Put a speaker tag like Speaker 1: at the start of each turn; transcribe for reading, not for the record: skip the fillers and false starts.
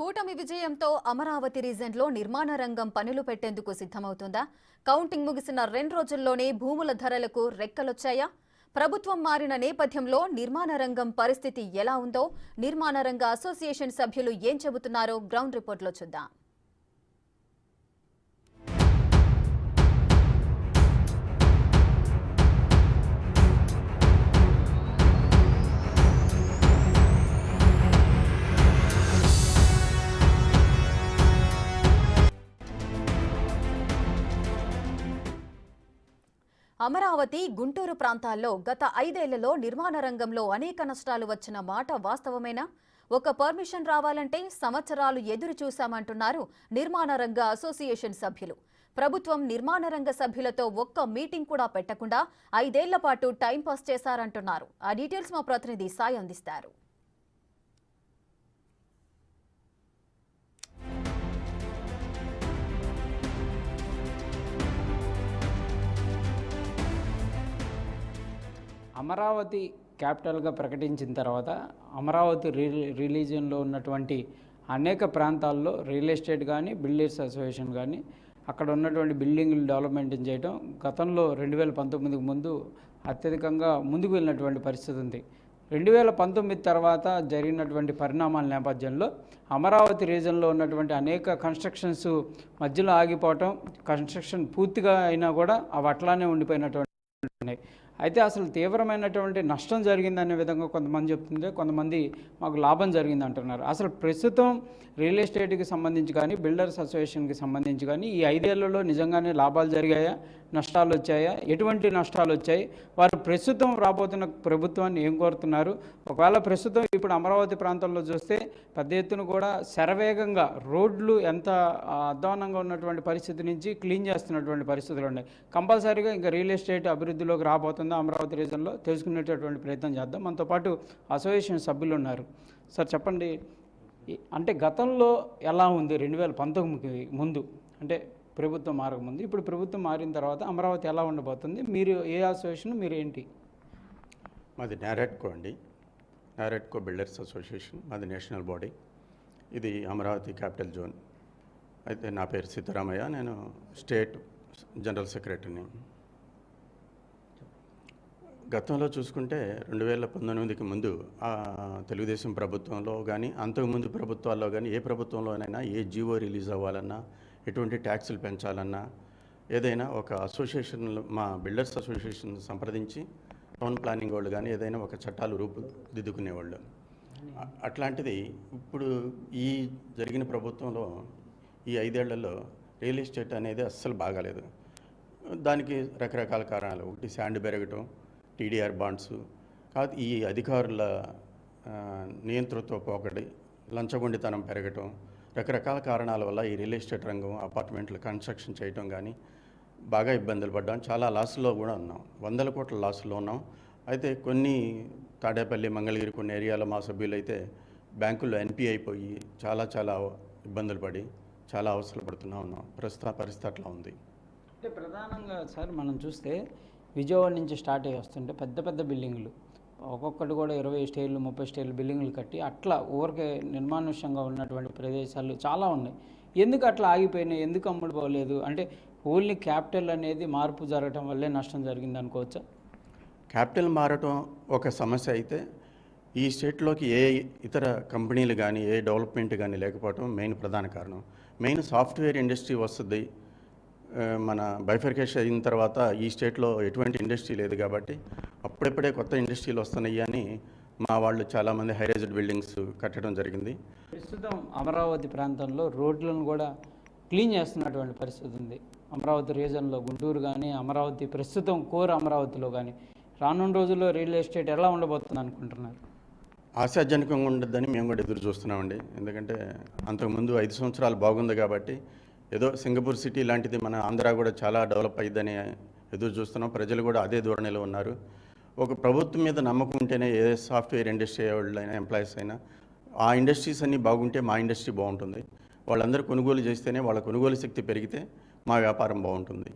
Speaker 1: కూటమి విజయంతో అమరావతి రీజన్లో నిర్మాణ రంగం పనులు పెట్టేందుకు సిద్ధమవుతుందా? కౌంటింగ్ ముగిసిన 2 రోజుల్లోనే భూముల ధరలకు రెక్కలొచ్చాయా? ప్రభుత్వం మారిన నేపథ్యంలో నిర్మాణ రంగం పరిస్థితి ఎలా ఉందో నిర్మాణ రంగ అసోసియేషన్ సభ్యులు ఏం చెబుతున్నారో గ్రౌండ్ రిపోర్ట్లో చూద్దాం. అమరావతి, గుంటూరు ప్రాంతాల్లో గత 5 ఏళ్లలో నిర్మాణ రంగంలో అనేక నష్టాలు వచ్చిన మాట వాస్తవమేనా? ఒక పర్మిషన్ రావాలంటే సంవత్సరాలు ఎదురు చూశామంటున్నారు నిర్మాణ రంగ అసోసియేషన్ సభ్యులు. ప్రభుత్వం నిర్మాణ రంగ సభ్యులతో ఒక్క మీటింగ్ కూడా పెట్టకుండా 5 ఏళ్ల పాటు టైంపాస్ చేశారంటున్నారు. ఆ డీటెయిల్స్ మా ప్రతినిధి సాయి అందిస్తారు.
Speaker 2: అమరావతి క్యాపిటల్గా ప్రకటించిన తర్వాత అమరావతి రిలీజియన్లో ఉన్నటువంటి అనేక ప్రాంతాల్లో రియల్ ఎస్టేట్ కానీ బిల్డర్స్ అసోసియేషన్ కానీ అక్కడ ఉన్నటువంటి బిల్డింగ్లు డెవలప్మెంట్ చేయడం గతంలో 2019కు ముందు అత్యధికంగా ముందుకు వెళ్ళినటువంటి పరిస్థితి ఉంది. 2019 తర్వాత జరిగినటువంటి పరిణామాల నేపథ్యంలో అమరావతి రీజన్లో ఉన్నటువంటి అనేక కన్స్ట్రక్షన్స్ మధ్యలో ఆగిపోవటం, కన్స్ట్రక్షన్ పూర్తిగా అయినా కూడా అవి అట్లానే ఉండిపోయినటువంటి ఉన్నాయి. అయితే అసలు తీవ్రమైనటువంటి నష్టం జరిగిందనే విధంగా కొంతమంది చెప్తుంటే, కొంతమంది మాకు లాభం జరిగింది అంటున్నారు. అసలు ప్రస్తుతం రియల్ ఎస్టేట్కి సంబంధించి కానీ బిల్డర్స్ అసోసియేషన్కి సంబంధించి కానీ ఈ 5 ఏళ్లలో నిజంగానే లాభాలు జరిగాయా, నష్టాలు వచ్చాయా, ఎటువంటి నష్టాలు వచ్చాయి, వారు ప్రస్తుతం రాబోతున్న ప్రభుత్వాన్ని ఏం కోరుతున్నారు? ఒకవేళ ప్రస్తుతం ఇప్పుడు అమరావతి ప్రాంతంలో చూస్తే పెద్ద ఎత్తున కూడా శరవేగంగా రోడ్లు ఎంత అధ్వానంగా ఉన్నటువంటి పరిస్థితి నుంచి క్లీన్ చేస్తున్నటువంటి పరిస్థితులు ఉన్నాయి. కంపల్సరీగా ఇంకా రియల్ ఎస్టేట్ అభివృద్ధిలోకి రాబోతుందో అమరావతి రీజన్లో తెలుసుకునేటటువంటి ప్రయత్నం చేద్దాం. మనతో పాటు అసోసియేషన్ సభ్యులు ఉన్నారు. సార్ చెప్పండి, అంటే గతంలో ఎలా ఉంది 2019కి ముందు, అంటే ప్రభుత్వం మారకముందు, ఇప్పుడు ప్రభుత్వం మారిన తర్వాత అమరావతి ఎలా ఉండబోతుంది? మీరు ఏ అసోసియేషన్, మీరు ఏంటి?
Speaker 3: మాది నారెట్కో అండి, నారెట్కో బిల్డర్స్ అసోసియేషన్, మాది నేషనల్ బాడీ. ఇది అమరావతి క్యాపిటల్ జోన్. అయితే నా పేరు సీతారామయ్య, నేను స్టేట్ జనరల్ సెక్రటరీని. గతంలో చూసుకుంటే 2019కి ముందు తెలుగుదేశం ప్రభుత్వంలో కానీ అంతకుముందు ప్రభుత్వాల్లో కానీ ఏ ప్రభుత్వంలోనైనా ఏ జీవో రిలీజ్ అవ్వాలన్నా, ఎటువంటి ట్యాక్సులు పెంచాలన్నా, ఏదైనా ఒక అసోసియేషన్, మా బిల్డర్స్ అసోసియేషన్ సంప్రదించి టౌన్ ప్లానింగ్ వాళ్ళు కానీ ఏదైనా ఒక చట్టాలు రూపుదిద్దుకునేవాళ్ళు. అట్లాంటిది ఇప్పుడు ఈ జరిగిన ప్రభుత్వంలో ఈ 5 ఏళ్లలో రియల్ ఎస్టేట్ అనేది అస్సలు బాగాలేదు. దానికి రకరకాల కారణాలు. ఒకటి శాండ్ పెరగటం, టీడీఆర్ బాండ్స్, కాదు ఈ అధికారుల నియంతృత్వ పోకడి, లంచగొండితనం పెరగటం, రకరకాల కారణాల వల్ల ఈ రియల్ ఎస్టేట్ రంగం అపార్ట్మెంట్లు కన్స్ట్రక్షన్ చేయటం కానీ బాగా ఇబ్బందులు పడ్డాం. చాలా లాస్లో కూడా ఉన్నాం, 100 కోట్ల లాస్లో ఉన్నాం. అయితే కొన్ని తాడేపల్లి, మంగళగిరి కొన్ని ఏరియాలో మా సభ్యులు అయితే బ్యాంకుల్లో ఎన్పీ అయిపోయి చాలా ఇబ్బందులు పడి చాలా అవసరం పడుతూనే ఉన్నాం. ప్రస్తుత పరిస్థితి అట్లా ఉంది.
Speaker 2: అంటే ప్రధానంగా సార్ మనం చూస్తే విజయవాడ నుంచి స్టార్ట్ అయ్యి వస్తుంటే పెద్ద పెద్ద బిల్డింగ్లు, ఒక్కొక్కటి కూడా 20 స్టేర్లు 30 స్టేర్లు బిల్డింగ్లు కట్టి అట్లా ఊరికే నిర్మానుష్యంగా ఉన్నటువంటి ప్రదేశాలు చాలా ఉన్నాయి. ఎందుకు అట్లా ఆగిపోయినాయి? ఎందుకు అమ్ముడు పోలేదు? అంటే ఓన్లీ క్యాపిటల్ అనేది మార్పు జరగటం వల్లే నష్టం జరిగింది అనుకోవచ్చా?
Speaker 3: క్యాపిటల్ మారటం ఒక సమస్య అయితే, ఈ స్టేట్లోకి ఏ ఇతర కంపెనీలు కానీ ఏ డెవలప్మెంట్ కానీ లేకపోవటం మెయిన్ ప్రధాన కారణం. మెయిన్ సాఫ్ట్వేర్ ఇండస్ట్రీ వస్తుంది. మన బైఫర్కేషన్ అయిన తర్వాత ఈ స్టేట్లో ఎటువంటి ఇండస్ట్రీ లేదు కాబట్టి అప్పుడెప్పుడే కొత్త ఇండస్ట్రీలు వస్తున్నాయి అని మా వాళ్ళు చాలామంది హైరైజ్డ్ బిల్డింగ్స్ కట్టడం జరిగింది.
Speaker 2: ప్రస్తుతం అమరావతి ప్రాంతంలో రోడ్లను కూడా క్లీన్ చేస్తున్నటువంటి పరిస్థితి ఉంది. అమరావతి రీజన్లో గుంటూరు కానీ అమరావతి, ప్రస్తుతం కోర్ అమరావతిలో కానీ రానున్న రోజుల్లో రియల్ ఎస్టేట్ ఎలా ఉండబోతుంది అనుకుంటున్నారు?
Speaker 3: ఆశాజనకంగా ఉండద్దని మేము కూడా ఎదురు చూస్తున్నామండి. ఎందుకంటే అంతకుముందు 5 సంవత్సరాలు బాగుంది కాబట్టి ఏదో సింగపూర్ సిటీ లాంటిది మన ఆంధ్ర కూడా చాలా డెవలప్ అయ్యిద్దని ఎదురు చూస్తున్నాం. ప్రజలు కూడా అదే ధోరణిలో ఉన్నారు. ఒక ప్రభుత్వం మీద నమ్మకం ఉంటేనే ఏ సాఫ్ట్వేర్ ఇండస్ట్రీ వాళ్ళైనా, ఎంప్లాయీస్ అయినా, ఆ ఇండస్ట్రీస్ అన్నీ బాగుంటే మా ఇండస్ట్రీ బాగుంటుంది. వాళ్ళందరూ కొనుగోలు చేస్తేనే, వాళ్ళ కొనుగోలు శక్తి పెరిగితే మా వ్యాపారం బాగుంటుంది.